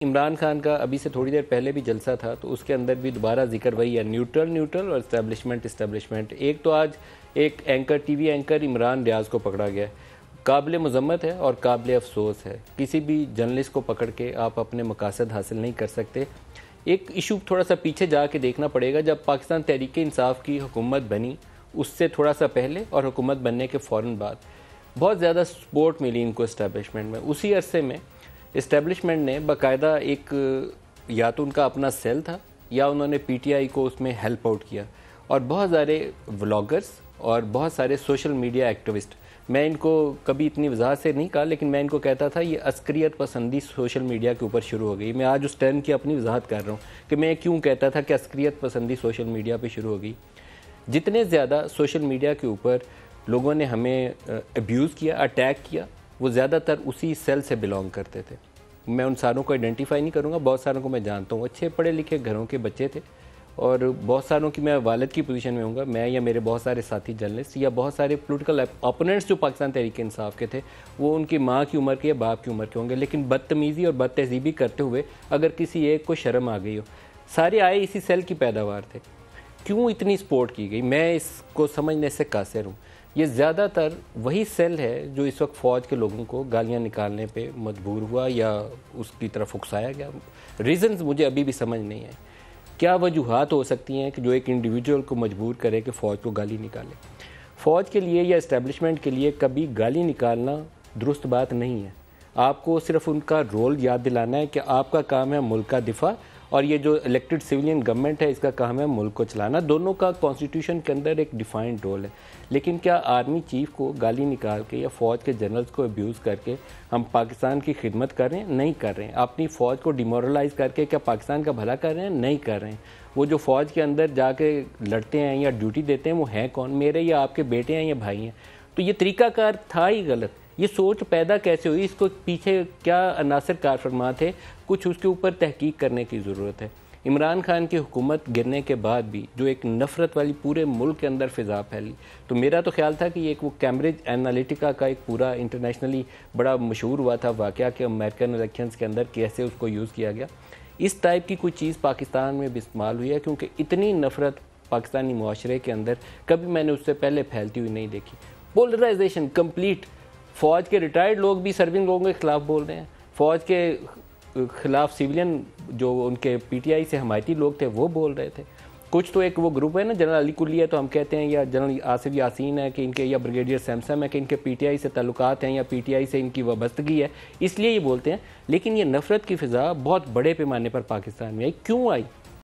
इमरान खान का अभी से थोड़ी देर पहले भी जलसा था, तो उसके अंदर भी दोबारा जिक्र वही है, न्यूट्रल न्यूट्रल और इस्टेब्लिशमेंट। एक तो आज एक anchor, TV anchor Imran Riaz को पकड़ा गया है, काबिल मज़म्मत है और काबिल अफसोस है। किसी भी जर्नलिस्ट को पकड़ के आप अपने मकासद हासिल नहीं कर सकते। एक इशू थोड़ा सा पीछे जाके देखना पड़ेगा, जब पाकिस्तान तहरीक इंसाफ की हुकूमत बनी उससे थोड़ा सा पहले और हुकूमत बनने के फ़ौरन बाद बहुत ज़्यादा सपोर्ट मिली इनको इस्टेब्लिशमेंट में। उसी अरसे में इस्टेब्लिशमेंट ने बाकायदा एक, या तो उनका अपना सेल था या उन्होंने पीटीआई को उसमें हेल्प आउट किया, और बहुत सारे व्लॉगर्स और बहुत सारे सोशल मीडिया एक्टिविस्ट, मैं इनको कभी इतनी वजाहत से नहीं कहा लेकिन मैं इनको कहता था ये अस्करियत पसंदी सोशल मीडिया के ऊपर शुरू हो गई। मैं आज उस टर्म की अपनी वजाहत कर रहा हूँ कि मैं क्यों कहता था कि अस्करियत पसंदी सोशल मीडिया पे शुरू हो गई। जितने ज़्यादा सोशल मीडिया के ऊपर लोगों ने हमें अब्यूज़ किया, अटैक किया, वो ज़्यादातर उसी सेल से बिलोंग करते थे। मैं उन सारों को आइडेंटिफाई नहीं करूँगा, बहुत सारों को मैं जानता हूँ, अच्छे पढ़े लिखे घरों के बच्चे थे, और बहुत सारों की मैं वालिद की पोजीशन में हूँगा, मैं या मेरे बहुत सारे साथी जर्नलिस्ट या बहुत सारे पॉलिटिकल ओपोनेंट्स जो पाकिस्तान तहरीक इंसाफ के थे, वो उनकी माँ की उम्र के या बाप की उम्र के होंगे, लेकिन बदतमीज़ी और बदतहजीबी करते हुए अगर किसी एक को शर्म आ गई हो, सारे आए इसी सेल की पैदावार थे। क्यों इतनी सपोर्ट की गई, मैं इसको समझने से कासिर हूँ। ये ज़्यादातर वही सेल है जो इस वक्त फ़ौज के लोगों को गालियाँ निकालने पे मजबूर हुआ या उसकी तरफ उकसाया गया। रीज़न्स मुझे अभी भी समझ नहीं है, क्या वजूहात हो सकती हैं कि जो एक इंडिविजुअल को मजबूर करे कि फ़ौज को गाली निकाले। फ़ौज के लिए या इस्टेब्लिशमेंट के लिए कभी गाली निकालना दुरुस्त बात नहीं है। आपको सिर्फ उनका रोल याद दिलाना है कि आपका काम है मुल्क का दिफा, और ये जो इलेक्टेड सिविलियन गवर्नमेंट है इसका काम है मुल्क को चलाना। दोनों का कॉन्स्टिट्यूशन के अंदर एक डिफाइंड रोल है। लेकिन क्या आर्मी चीफ को गाली निकाल के या फ़ौज के जनरल्स को अब्यूज़ करके हम पाकिस्तान की खिदमत कर रहे हैं? नहीं कर रहे हैं। अपनी फ़ौज को डिमोरलाइज करके क्या पाकिस्तान का भला कर रहे हैं? नहीं कर रहे हैं। वो जो फ़ौज के अंदर जाके लड़ते हैं या ड्यूटी देते हैं वो हैं कौन? मेरे या आपके बेटे हैं या भाई हैं? तो ये तरीक़ाकार था ही गलत। ये सोच पैदा कैसे हुई, इसको पीछे क्या अनासर कार फरमा थे, कुछ उसके ऊपर तहकीक करने की ज़रूरत है। इमरान खान की हुकूमत गिरने के बाद भी जो एक नफ़रत वाली पूरे मुल्क के अंदर फ़िज़ा फैली, तो मेरा तो ख्याल था कि एक वो कैम्ब्रिज एनालिटिका का एक पूरा इंटरनेशनली बड़ा मशहूर हुआ था वाक़या कि अमेरिकन इलेक्शंस के अंदर कैसे उसको यूज़ किया गया। इस टाइप की कोई चीज़ पाकिस्तान में भी इस्तेमाल हुई है, क्योंकि इतनी नफ़रत पाकिस्तानी मुआशरे के अंदर कभी मैंने उससे पहले फैलती हुई नहीं देखी। Polarization complete. फ़ौज के रिटायर्ड लोग भी सर्विंग लोगों के ख़िलाफ़ बोल रहे हैं, फ़ौज के ख़िलाफ़ सिविलियन जो उनके पीटीआई से हमायती लोग थे वो बोल रहे थे। कुछ तो एक वो ग्रुप है ना, जनरल अली कुली है तो हम कहते हैं, या जनरल आसिफ यासीन है कि इनके, या ब्रिगेडियर सैमसम है कि इनके पीटीआई से ताल्लुकात हैं या पीटीआई से इनकी वाबस्तगी है, इसलिए ये बोलते हैं। लेकिन ये नफ़रत की फ़िज़ा बहुत बड़े पैमाने पर पाकिस्तान में आई, क्यों आई?